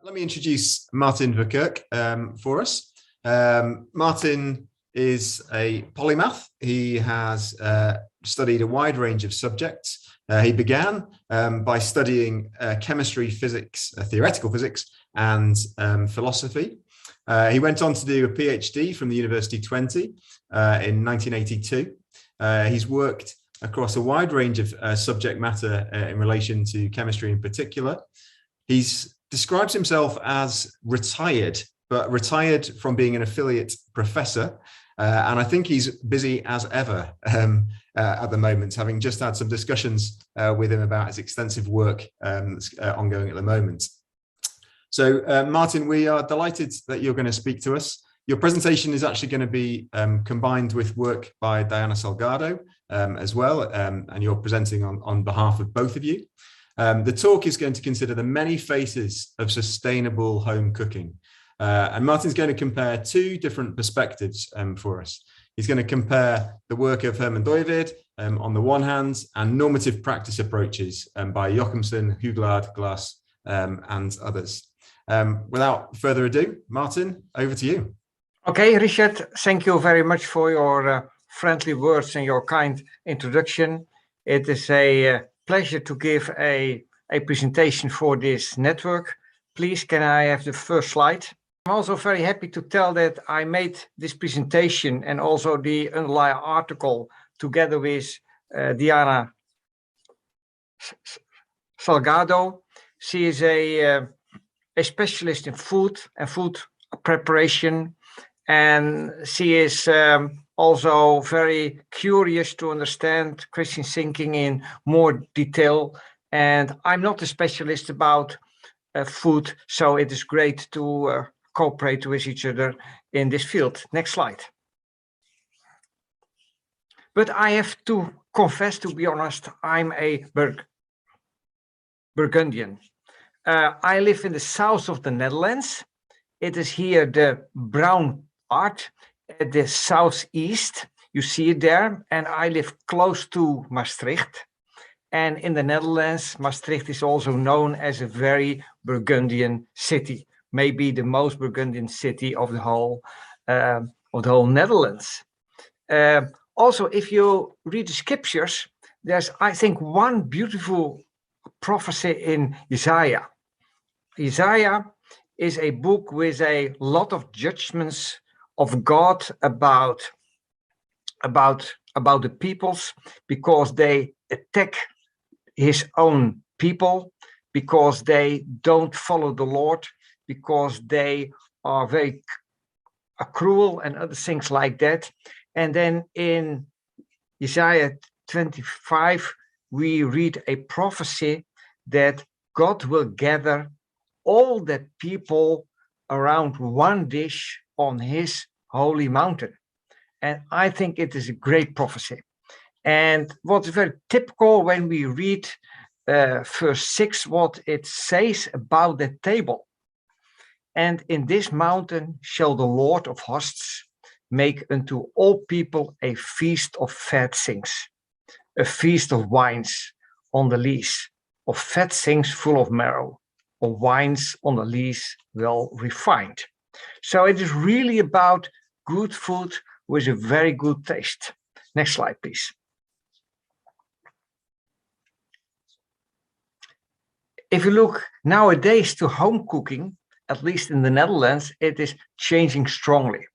Let me introduce Maarten Verkerk for us. Maarten is a polymath. He has studied a wide range of subjects. He began by studying chemistry, physics, theoretical physics, and philosophy. He went on to do a PhD from the University 20 in 1982. He's worked across a wide range of subject matter in relation to chemistry in particular. He describes himself as retired, but retired from being an affiliate professor. And I think he's busy as ever at the moment, having just had some discussions with him about his extensive work that's ongoing at the moment. So Maarten, we are delighted that you're going to speak to us. Your presentation is actually going to be combined with work by Diana Salgado as well, and you're presenting on behalf of both of you. The talk is going to consider the many faces of sustainable home cooking. And Maarten's going to compare two different perspectives for us. He's going to compare the work of Herman Dooyeweerd on the one hand, and normative practice approaches by Jochemsen, Hoogland, Glas, and others. Without further ado, Maarten, over to you. Okay, Richard, thank you very much for your friendly words and your kind introduction. It is a pleasure to give a presentation for this network. Please, can I have the first slide? I'm also very happy to tell that I made this presentation and also the underlying article together with Diana Salgado. She is a specialist in food and food preparation, and she is also very curious to understand Christian thinking in more detail. And I'm not a specialist about food, so it is great to cooperate with each other in this field. Next slide. But I have to confess, to be honest, I'm a Burgundian. I live in the south of the Netherlands. It is here the brown part at the southeast. You see it there. And I live close to Maastricht. And in the Netherlands, Maastricht is also known as a very Burgundian city, maybe the most Burgundian city of the whole Netherlands. Also, if you read the scriptures, there's, I think, one beautiful prophecy in Isaiah. Isaiah is a book with a lot of judgments of God about the peoples, because they attack his own people, because they don't follow the Lord, because they are very cruel and other things like that. And then in Isaiah 25, we read a prophecy that God will gather all the people around one dish on his holy mountain. And I think it is a great prophecy. And what's very typical when we read verse 6, what it says about the table. And in this mountain shall the Lord of hosts make unto all people a feast of fat things, a feast of wines on the lees, of fat things full of marrow, of wines on the lees well refined. So it is really about good food with a very good taste. Next slide, please. If you look nowadays to home cooking, at least in the Netherlands, it is changing strongly.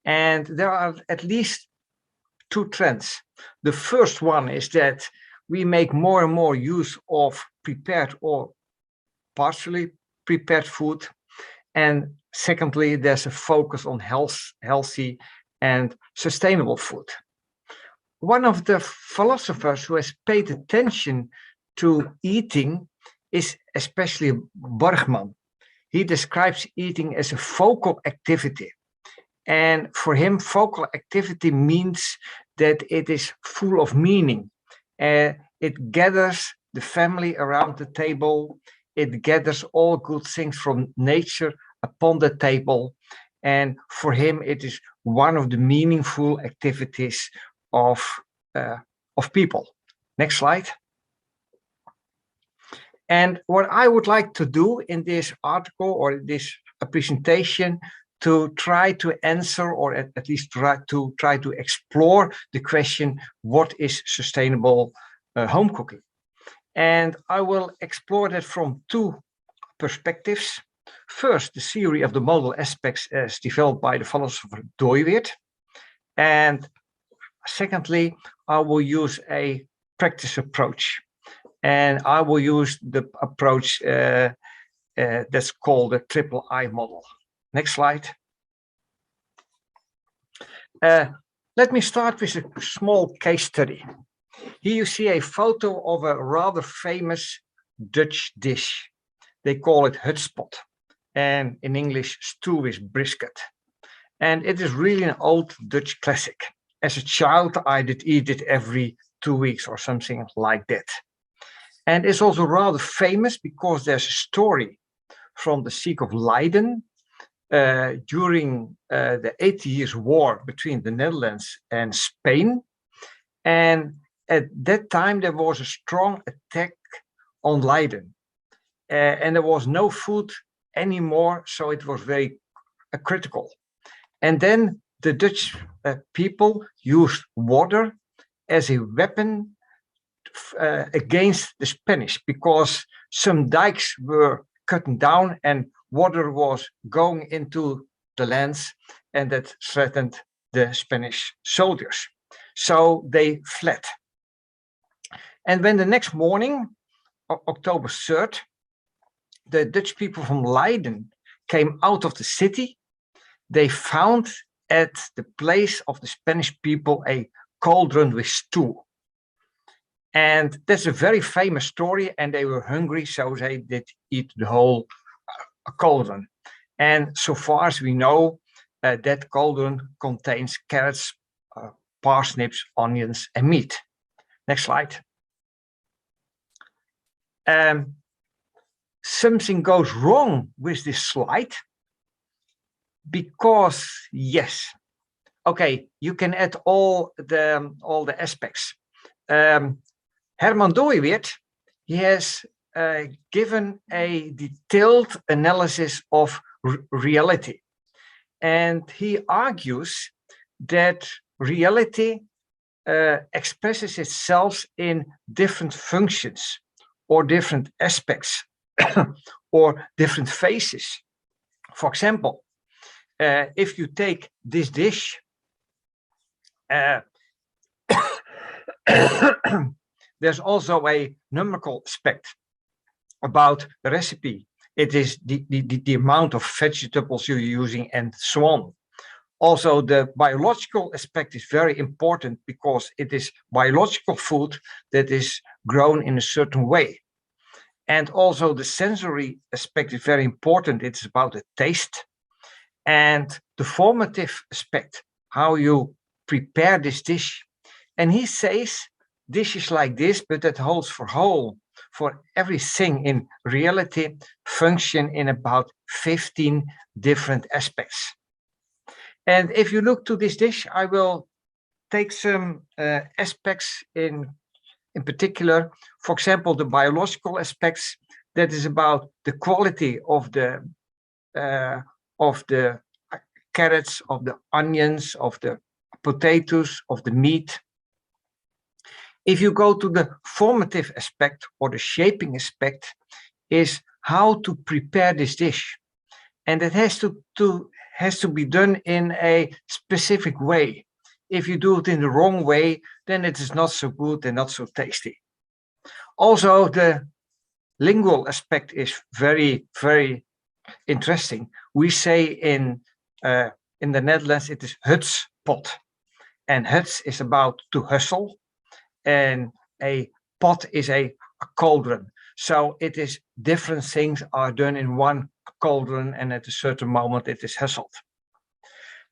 And there are at least two trends. The first one is that we make more and more use of prepared or partially prepared food. And secondly, there's a focus on healthy and sustainable food. One of the philosophers who has paid attention to eating is especially Bergman. He describes eating as a focal activity. And for him, focal activity means that it is full of meaning. It gathers the family around the table. It gathers all good things from nature upon the table. And for him, it is one of the meaningful activities of people. Next slide. And what I would like to do in this article or this presentation to try to answer, or at least try to explore the question, what is sustainable home cooking? And I will explore that from two perspectives. First, the theory of the modal aspects as developed by the philosopher Dooyeweerd. And secondly, I will use a practice approach. And I will use the approach that's called the triple I model. Next slide. Let me start with a small case study. Here you see a photo of a rather famous Dutch dish. They call it hutspot, and in English, stew with brisket. And it is really an old Dutch classic. As a child, I did eat it every 2 weeks or something like that. And it's also rather famous because there's a story from the Siege of Leiden during the 80 Years' War between the Netherlands and Spain. And at that time, there was a strong attack on Leiden. And there was no food anymore, so it was very critical. And then the Dutch people used water as a weapon against the Spanish, because some dikes were cut down and water was going into the lands, and that threatened the Spanish soldiers. So they fled. And when the next morning, October 3rd, the Dutch people from Leiden came out of the city, they found at the place of the Spanish people a cauldron with stew. And that's a very famous story, and they were hungry, so they did eat the whole cauldron. And so far as we know, that cauldron contains carrots, parsnips, onions, and meat. Next slide. Something goes wrong with this slide, because yes, okay, you can add all the aspects. Herman Dooyeweerd, he has given a detailed analysis of reality, and he argues that reality expresses itself in different functions or different aspects or different phases. For example, if you take this dish, there's also a numerical aspect about the recipe. It is the amount of vegetables you're using and so on. Also, the biological aspect is very important because it is biological food that is grown in a certain way. And also the sensory aspect is very important. It's about the taste. And the formative aspect, how you prepare this dish. And he says dishes like this, but that holds for everything in reality, function in about 15 different aspects. And if you look to this dish, I will take some aspects in particular. For example, the biological aspects, that is about the quality of the carrots, of the onions, of the potatoes, of the meat. If you go to the formative aspect or the shaping aspect, is how to prepare this dish. And it has to be done in a specific way. If you do it in the wrong way, then it is not so good and not so tasty. Also, the lingual aspect is very, very interesting. We say in the Netherlands, it is hutspot. And huts is about to hustle. And a pot is a cauldron. So it is different things are done in one cauldron, and at a certain moment it is hustled.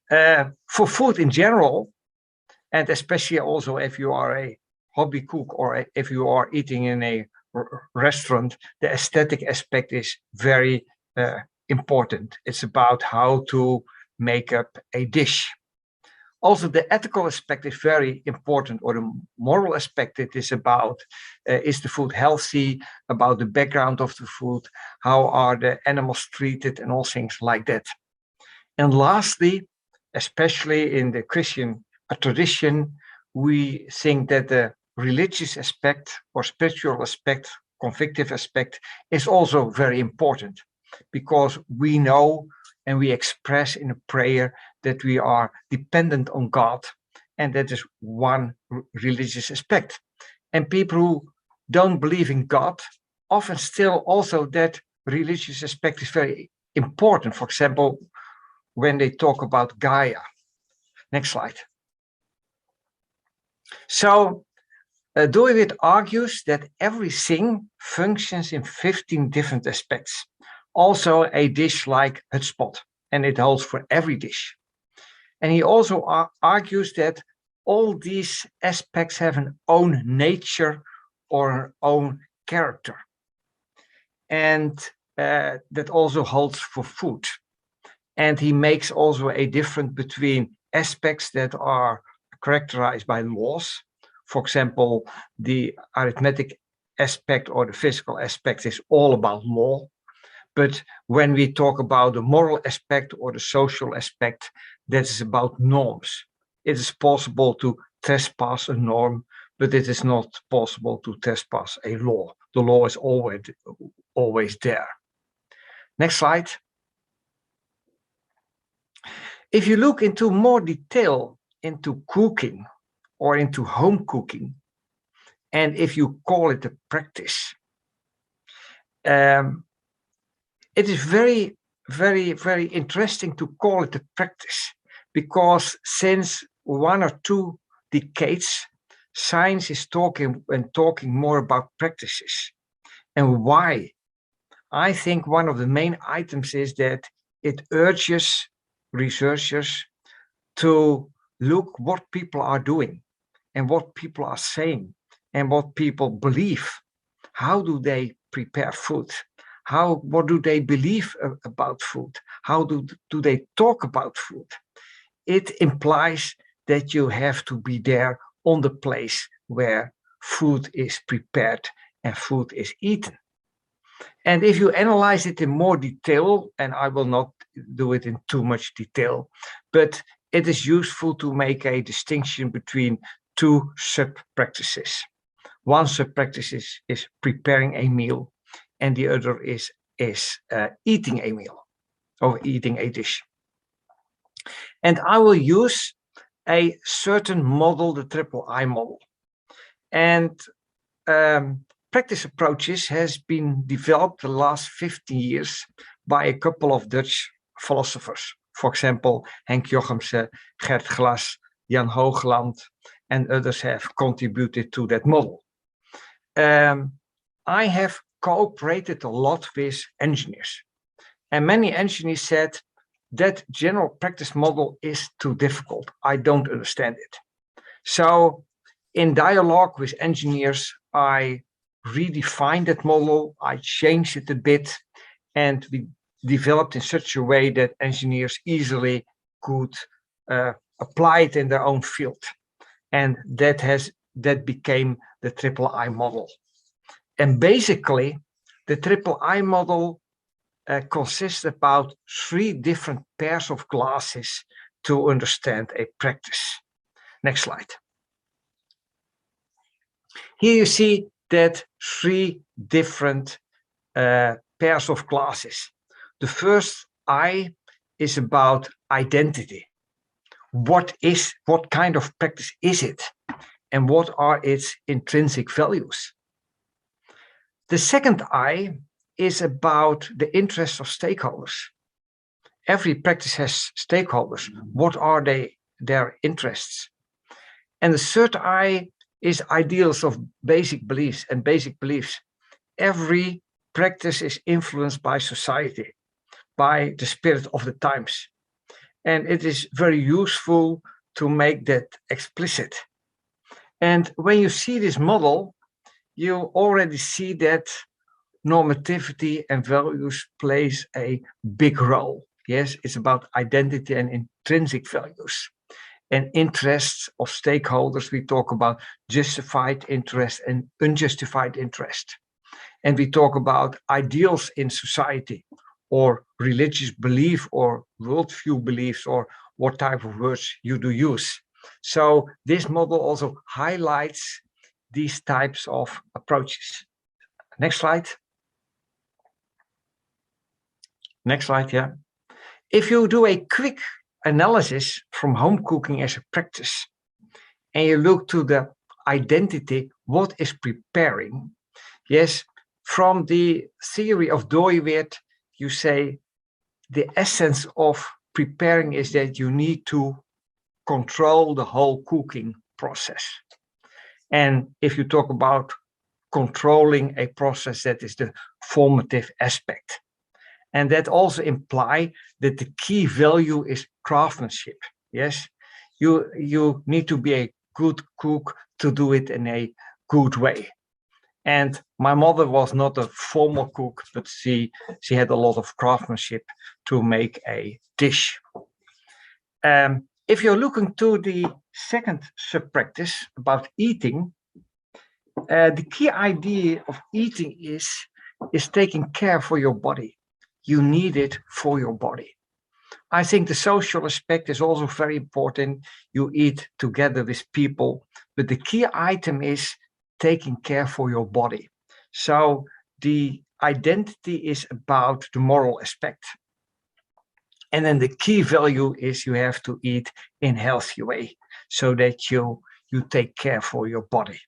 For food in general, and especially also if you are a hobby cook or if you are eating in a restaurant, the aesthetic aspect is very important. It's about how to make up a dish. Also, the ethical aspect is very important, or the moral aspect. It is about, is the food healthy, about the background of the food, how are the animals treated, and all things like that. And lastly, especially in the Christian tradition, we think that the religious aspect or spiritual aspect, convictive aspect, is also very important, because we know and we express in a prayer that we are dependent on God, and that is one religious aspect. And people who don't believe in God often still also that religious aspect is very important. For example, when they talk about Gaia. Next slide. So Dooyeweerd argues that everything functions in 15 different aspects. Also a dish like hutspot, and it holds for every dish. And he also argues that all these aspects have an own nature or an own character. And that also holds for food. And he makes also a difference between aspects that are characterized by laws. For example, the arithmetic aspect or the physical aspect is all about law. But when we talk about the moral aspect or the social aspect, that is about norms. It is possible to trespass a norm, but it is not possible to trespass a law. The law is always there. Next slide. If you look into more detail into cooking or into home cooking, and if you call it a practice, it is very, very, very interesting to call it a practice, because since 1 or 2 decades, science is talking more about practices. And why? I think one of the main items is that it urges researchers to look what people are doing and what people are saying and what people believe. How do they prepare food? What do they believe about food? How do they talk about food? It implies that you have to be there on the place where food is prepared and food is eaten. And if you analyze it in more detail, and I will not do it in too much detail, but it is useful to make a distinction between 2 sub-practices. One sub-practice is preparing a meal, and the other is eating a meal or eating a dish. And I will use a certain model, the triple I model. And practice approaches has been developed the last 50 years by a couple of Dutch philosophers. For example, Henk Jochemsen, Gert Glas, Jan Hoogland, and others have contributed to that model. I have cooperated a lot with engineers, and many engineers said that general practice model is too difficult. I don't understand it. So in dialogue with engineers, I redefined that model, I changed it a bit, and we developed in such a way that engineers easily could apply it in their own field. And that became the triple I model. And basically, the triple I model consists about 3 different pairs of glasses to understand a practice. Next slide. Here you see that 3 different pairs of glasses. The first I is about identity. What kind of practice is it? And what are its intrinsic values? The second I is about the interests of stakeholders. Every practice has stakeholders. What are their interests? And the third I is ideals of basic beliefs and basic beliefs. Every practice is influenced by society, by the spirit of the times. And it is very useful to make that explicit. And when you see this model, you already see that normativity and values plays a big role. Yes, it's about identity and intrinsic values. and interests of stakeholders. We talk about justified interest and unjustified interest. And we talk about ideals in society, or religious belief, or worldview beliefs, or what type of words you do use. So this model also highlights these types of approaches. Next slide. Next slide, yeah. If you do a quick analysis from home cooking as a practice, and you look to the identity, what is preparing? Yes, from the theory of Dooyeweerd, you say the essence of preparing is that you need to control the whole cooking process. And if you talk about controlling a process, that is the formative aspect. And that also implies that the key value is craftsmanship. Yes, you need to be a good cook to do it in a good way. And my mother was not a formal cook, but she had a lot of craftsmanship to make a dish. If you're looking to the second sub-practice about eating, the key idea of eating is taking care for your body. You need it for your body. I think the social aspect is also very important. You eat together with people, but the key item is taking care for your body. So the identity is about the moral aspect. And then the key value is you have to eat in a healthy way so that you take care for your body.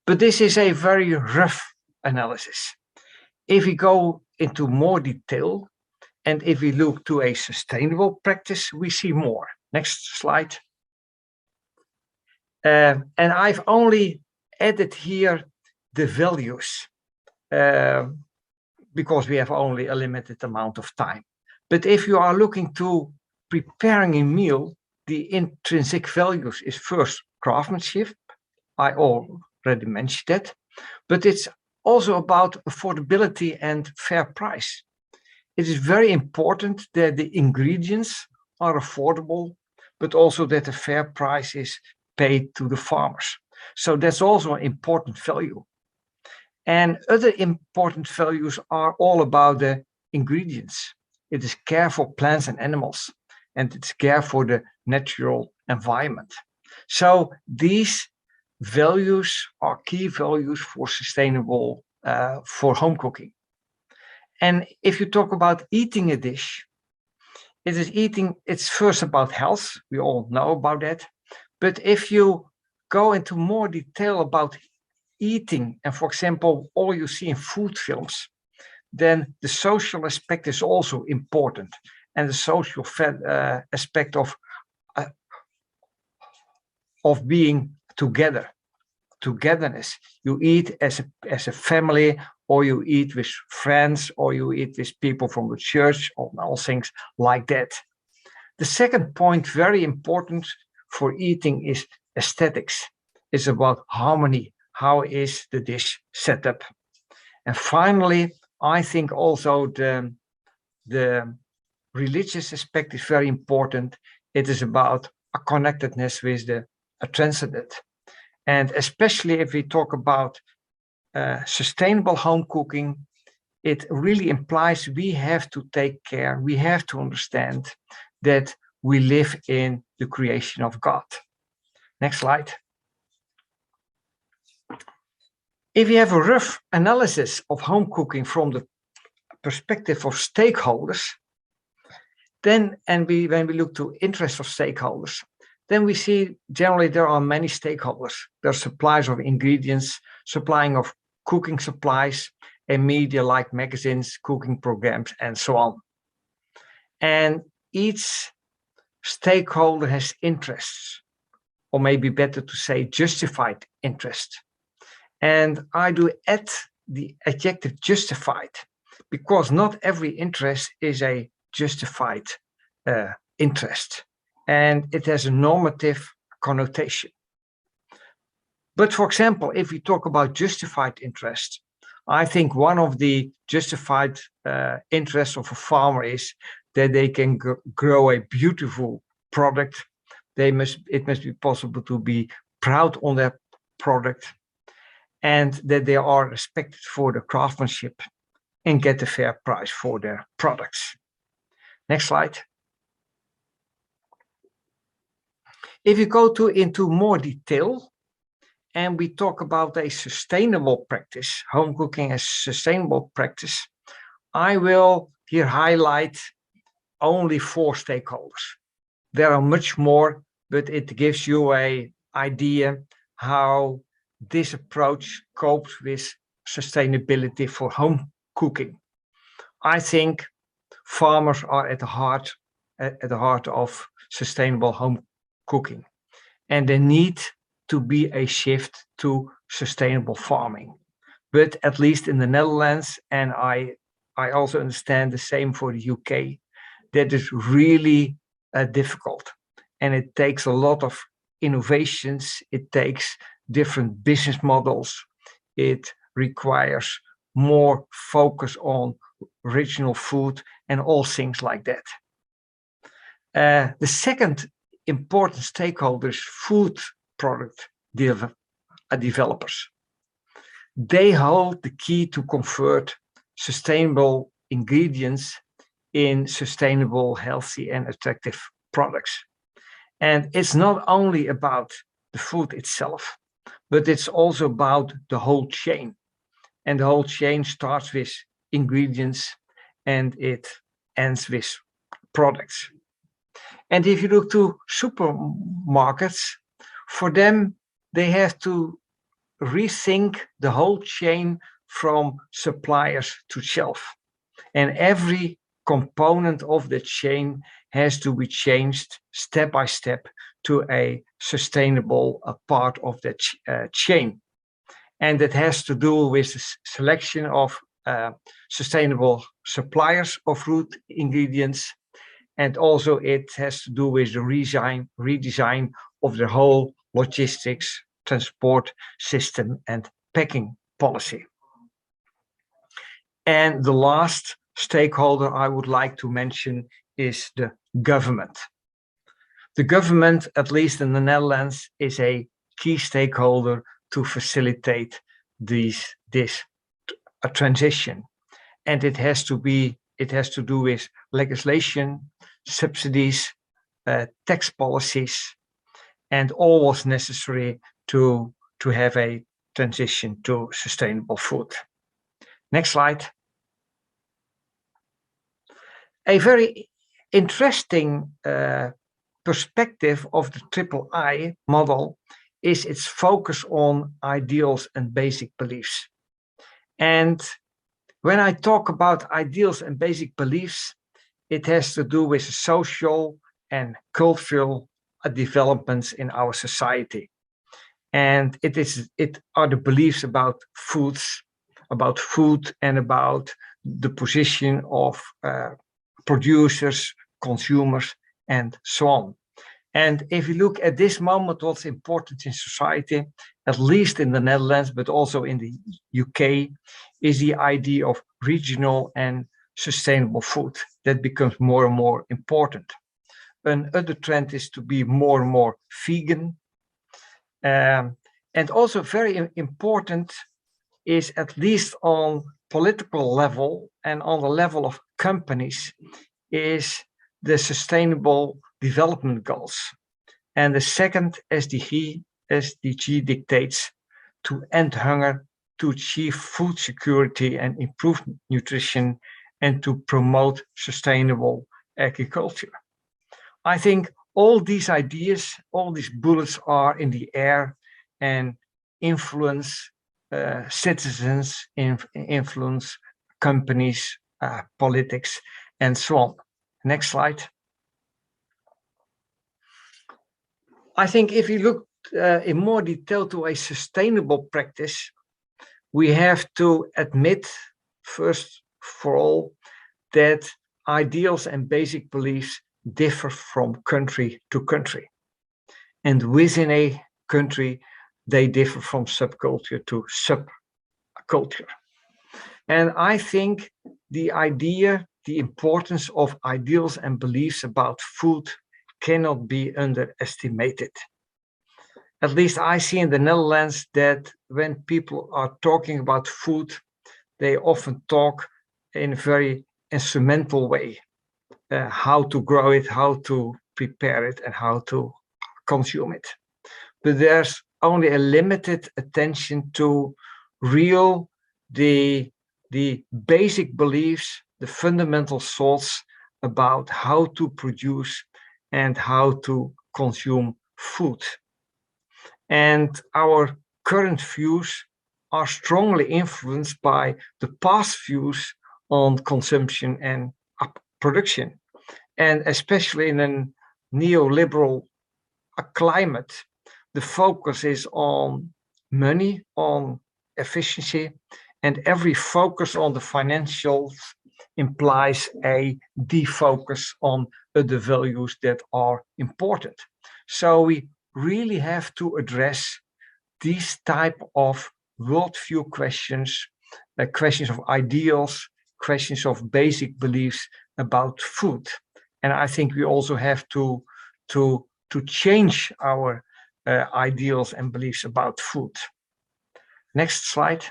But this is a very rough analysis. If we go into more detail, and if we look to a sustainable practice, we see more. Next slide. And I've only added here the values because we have only a limited amount of time. But if you are looking to preparing a meal, the intrinsic values is first craftsmanship. I already mentioned that, but it's also about affordability and fair price. It is very important that the ingredients are affordable, but also that a fair price is paid to the farmers. So that's also an important value. And other important values are all about the ingredients. It is care for plants and animals, and it's care for the natural environment. So these values are key values for sustainable, for home cooking. And if you talk about eating a dish, it's first about health. We all know about that. But if you go into more detail about eating, and for example, all you see in food films, then the social aspect is also important. And the social aspect of being together, togetherness. You eat as a family, or you eat with friends, or you eat with people from the church, or all things like that. The second point, very important for eating, is aesthetics. It's about harmony. How is the dish set up? And finally, I think also the religious aspect is very important. It is about a connectedness with the transcendent. And especially if we talk about sustainable home cooking, it really implies we have to take care, we have to understand that we live in the creation of God. Next slide. If you have a rough analysis of home cooking from the perspective of stakeholders, then, when we look to interest of stakeholders, then we see generally there are many stakeholders. There are suppliers of ingredients, supplying of cooking supplies, and media like magazines, cooking programs, and so on. And each stakeholder has interests, or maybe better to say justified interest. And I do add the adjective justified, because not every interest is a justified interest, and it has a normative connotation. But for example, if we talk about justified interest, I think one of the justified interests of a farmer is that they can grow a beautiful product, it must be possible to be proud on their product, and that they are respected for the craftsmanship and get a fair price for their products. Next slide. If you go into more detail and we talk about a sustainable practice, home cooking as sustainable practice, I will here highlight only 4 stakeholders. There are much more, but it gives you an idea how this approach copes with sustainability for home cooking. I think farmers are at the heart of sustainable home cooking, and there need to be a shift to sustainable farming. But at least in the Netherlands, and I also understand the same for the UK, that is really difficult, and it takes a lot of innovations. It takes different business models. It requires more focus on regional food and all things like that. The second important stakeholder is food product developers. They hold the key to convert sustainable ingredients in sustainable, healthy, and attractive products. And it's not only about the food itself, but it's also about the whole chain. And the whole chain starts with ingredients and it ends with products. And if you look to supermarkets, for them, they have to rethink the whole chain from suppliers to shelf. And every component of the chain has to be changed step by step to a sustainable part of the chain. And it has to do with the selection of sustainable suppliers of root ingredients. And also it has to do with the redesign of the whole logistics, transport system, and packing policy. And the last stakeholder I would like to mention is the government. The government, at least in the Netherlands, is a key stakeholder to facilitate this transition. And it has to do with legislation, subsidies, tax policies, and all what's necessary to have a transition to sustainable food. Next slide. A very interesting perspective of the III model is its focus on ideals and basic beliefs. And when I talk about ideals and basic beliefs, it has to do with social and cultural developments in our society. And it are the beliefs about food and about the position of producers, consumers, and so on. And if you look at this moment, what's important in society, at least in the Netherlands, but also in the UK, is the idea of regional and sustainable food. That becomes more and more important. Another trend is to be more and more vegan. And also very important is, at least on political level and on the level of companies, is the Sustainable Development Goals. And the second SDG dictates to end hunger, to achieve food security and improve nutrition, and to promote sustainable agriculture. I think all these ideas, all these bullets are in the air and influence citizens, influence companies, politics, and so on. Next slide. I think if you look in more detail to a sustainable practice, we have to admit, first for all, that ideals and basic beliefs differ from country to country. And within a country, they differ from subculture to subculture. And I think the idea, the importance of ideals and beliefs about food cannot be underestimated. At least I see in the Netherlands that when people are talking about food, they often talk in a very instrumental way. How to grow it, how to prepare it, and how to consume it. But there's only a limited attention to the basic beliefs, the fundamental thoughts about how to produce and how to consume food. And our current views are strongly influenced by the past views on consumption and production. And especially in a neoliberal climate, the focus is on money, on efficiency, and every focus on the financials implies a defocus on other values that are important. So we really have to address these type of worldview questions, questions of ideals, questions of basic beliefs about food. And I think we also have to change our ideals and beliefs about food. Next slide.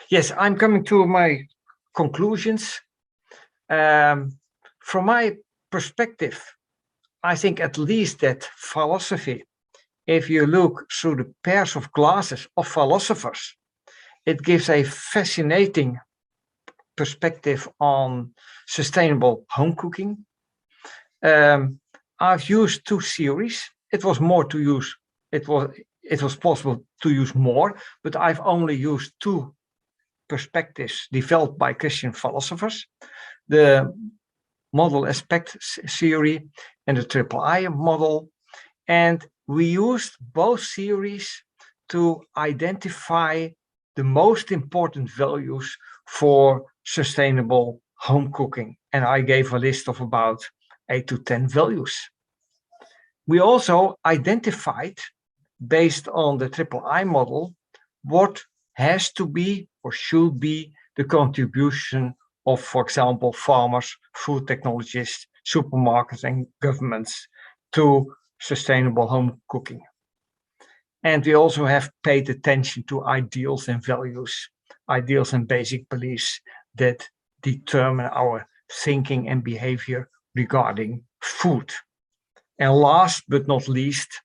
Yes, I'm coming to my conclusions. From my perspective, I think at least that philosophy, if you look through the pairs of glasses of philosophers, it gives a fascinating perspective on sustainable home cooking. I've used 2 series. It was more to use. It was possible to use more, but I've only used 2 perspectives developed by Christian philosophers: the model aspect theory and the triple I model. And we used both theories to identify the most important values for sustainable home cooking. And I gave a list of about 8 to 10 values. We also identified, based on the triple I model, what has to be or should be the contribution of, for example, farmers, food technologists, supermarkets, and governments to sustainable home cooking. And we also have paid attention to ideals and values, ideals and basic beliefs that determine our thinking and behavior regarding food. And last but not least,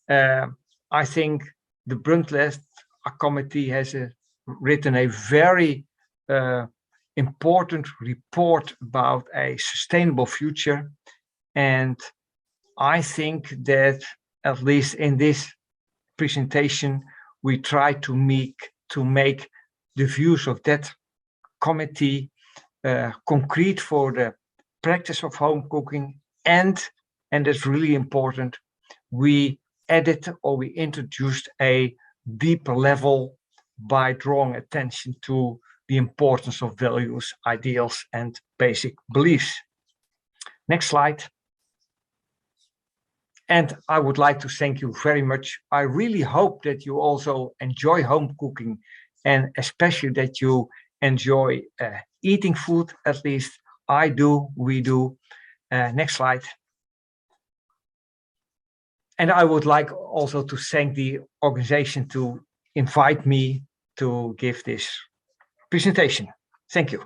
I think the Brundtland Committee has written a very important report about a sustainable future. And I think that at least in this presentation, we try to make the views of that committee concrete for the practice of home cooking, and that's really important, we added or we introduced a deeper level by drawing attention to the importance of values, ideals, and basic beliefs. Next slide. And I would like to thank you very much. I really hope that you also enjoy home cooking, and especially that you enjoy eating food. At least I do, we do. Next slide. And I would like also to thank the organization to invite me to give this presentation. Thank you.